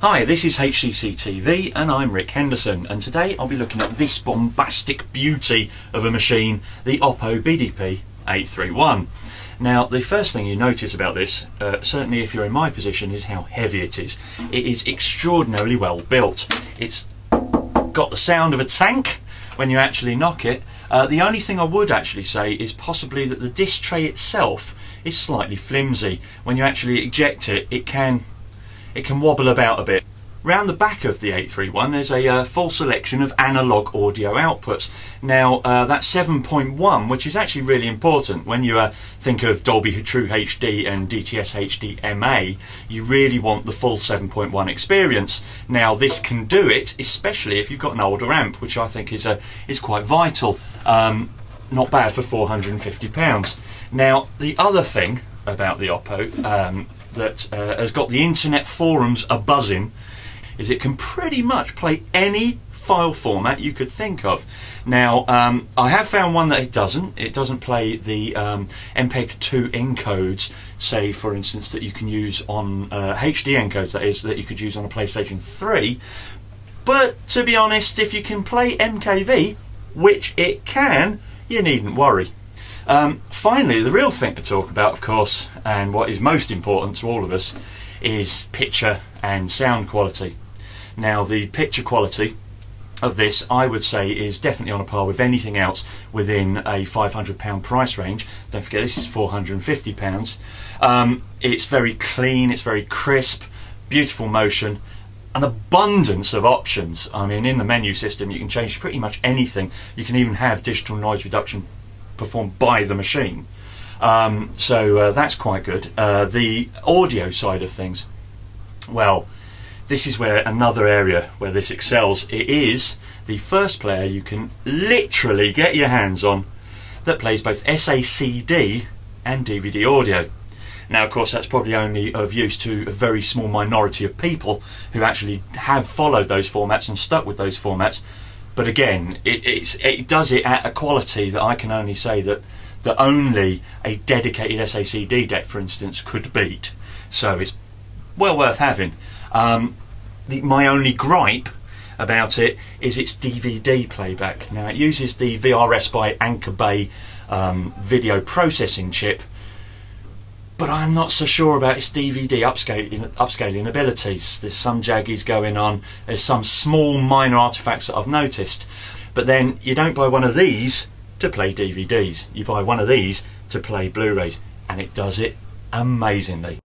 Hi, this is HCC TV and I'm Rick Henderson, and today I'll be looking at this bombastic beauty of a machine, the Oppo BDP-831. Now, the first thing you notice about this, certainly if you're in my position, is how heavy it is. It is extraordinarily well built. It's got the sound of a tank when you actually knock it. The only thing I would actually say is possibly that the disc tray itself is slightly flimsy. When you actually eject it, it can wobble about a bit. Round the back of the 831 there's a full selection of analog audio outputs. Now that's 7.1, which is actually really important. When you think of Dolby True HD and DTS HDMA, you really want the full 7.1 experience. Now this can do it, especially if you've got an older amp, which I think is quite vital. Not bad for £450. Now the other thing about the Oppo that has got the internet forums a-buzzing is it can pretty much play any file format you could think of. Now I have found one that it doesn't play the MPEG-2 encodes, say for instance that you can use on HD encodes, that is, that you could use on a PlayStation 3, but to be honest, if you can play MKV, which it can, you needn't worry. Finally, the real thing to talk about, of course, and what is most important to all of us, is picture and sound quality. Now, the picture quality of this, I would say, is definitely on a par with anything else within a £500 price range. Don't forget, this is £450. It's very clean, it's very crisp, beautiful motion, an abundance of options. I mean, in the menu system, you can change pretty much anything. You can even have digital noise reduction performed by the machine, so that's quite good. The audio side of things, well, this is where another area where this excels. It is the first player you can literally get your hands on that plays both SACD and DVD audio. Now, of course, that's probably only of use to a very small minority of people who actually have followed those formats and stuck with those formats. But again, it does it at a quality that I can only say that only a dedicated SACD deck, for instance, could beat. So it's well worth having. My only gripe about it is its DVD playback. Now, it uses the VRS by Anchor Bay video processing chip, but I'm not so sure about its DVD upscaling abilities. There's some jaggies going on, there's some small minor artifacts that I've noticed. But then you don't buy one of these to play DVDs, you buy one of these to play Blu-rays, and it does it amazingly.